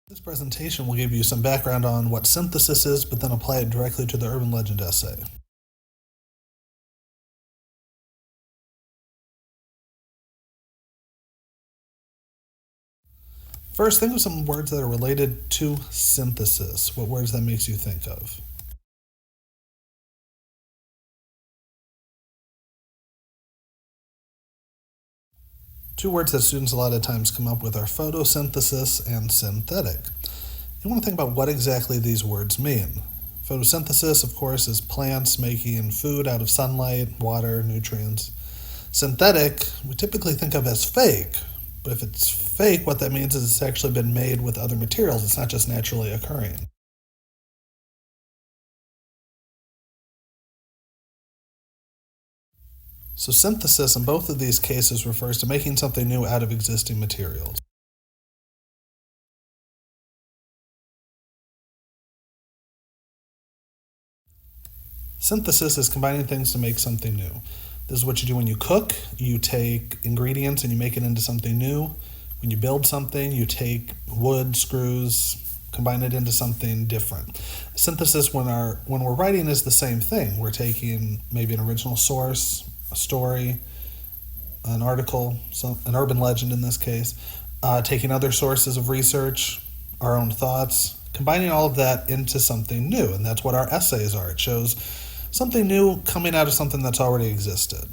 This presentation will give you some background on what synthesis is, but then apply it directly to the urban legend essay. First, think of some words that are related to synthesis. What words that makes you think of? Two words that students a lot of times come up with are photosynthesis and synthetic. You want to think about what exactly these words mean. Photosynthesis, of course, is plants making food out of sunlight, water, nutrients. Synthetic, we typically think of as fake, but if it's fake, what that means is it's actually been made with other materials. It's not just naturally occurring. So, synthesis in both of these cases refers to making something new out of existing materials. Synthesis is combining things to make something new. This is what you do when you cook. You take ingredients and you make it into something new. When you build something, you take wood, screws, combine it into something different. Synthesis, when we're writing, is the same thing. We're taking maybe an original source, a story, an article, an urban legend in this case, taking other sources of research, our own thoughts, combining all of that into something new. And that's what our essays are. It shows something new coming out of something that's already existed.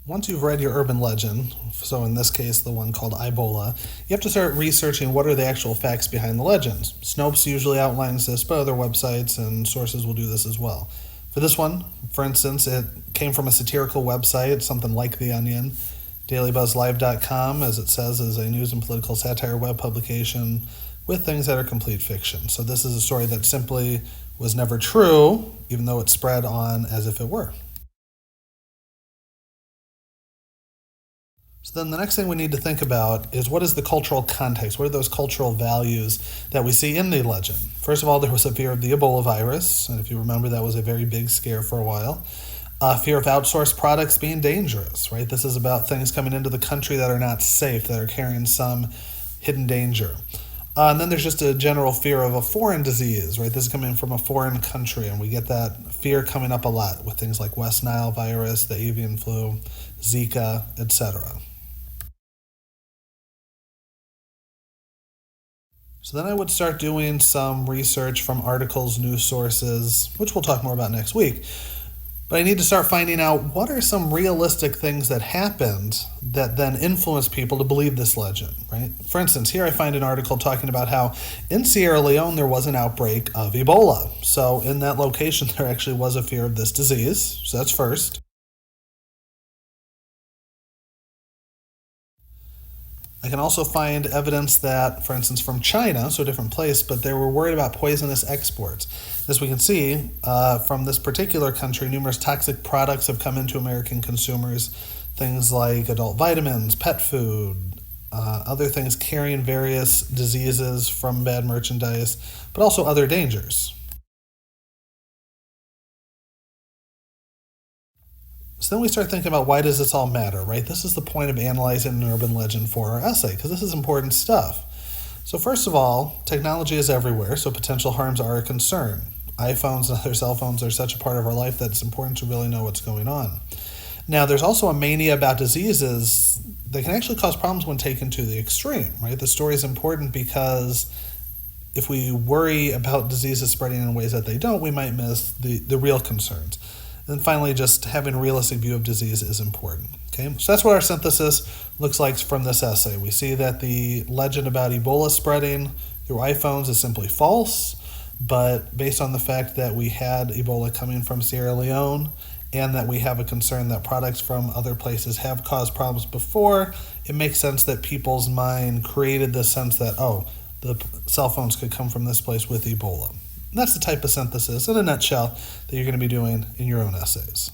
Once you've read your urban legend, so in this case the one called Ibola, you have to start researching what are the actual facts behind the legends. Snopes usually outlines this, but other websites and sources will do this as well. For this one, for instance, it came from a satirical website, something like The Onion. DailyBuzzLive.com, as it says, is a news and political satire web publication with things that are complete fiction. So this is a story that simply was never true, even though it spread on as if it were. So then the next thing we need to think about is what is the cultural context? What are those cultural values that we see in the legend? First of all, there was a fear of the Ebola virus, and if you remember, that was a very big scare for a while. Fear of outsourced products being dangerous, right? This is about things coming into the country that are not safe, that are carrying some hidden danger. And then there's just a general fear of a foreign disease, right? This is coming from a foreign country, and we get that fear coming up a lot with things like West Nile virus, the avian flu, Zika, etc. So then I would start doing some research from articles, news sources, which we'll talk more about next week. But I need to start finding out what are some realistic things that happened that then influenced people to believe this legend, right? For instance, here I find an article talking about how in Sierra Leone there was an outbreak of Ebola. So in that location there actually was a fear of this disease. So that's first. I can also find evidence that, for instance, from China, so a different place, but they were worried about poisonous exports. As we can see, from this particular country, numerous toxic products have come into American consumers, things like adult vitamins, pet food, other things carrying various diseases from bad merchandise, but also other dangers. So then we start thinking about why does this all matter, right? This is the point of analyzing an urban legend for our essay, because this is important stuff. So first of all, technology is everywhere, so potential harms are a concern. iPhones and other cell phones are such a part of our life that it's important to really know what's going on. Now, there's also a mania about diseases that can actually cause problems when taken to the extreme, right? The story is important because if we worry about diseases spreading in ways that they don't, we might miss the real concerns. And then finally, just having a realistic view of disease is important. Okay, so that's what our synthesis looks like from this essay. We see that the legend about Ebola spreading through iPhones is simply false, but based on the fact that we had Ebola coming from Sierra Leone and that we have a concern that products from other places have caused problems before, it makes sense that people's mind created this sense that, oh, the cell phones could come from this place with Ebola. And that's the type of synthesis, in a nutshell, that you're going to be doing in your own essays.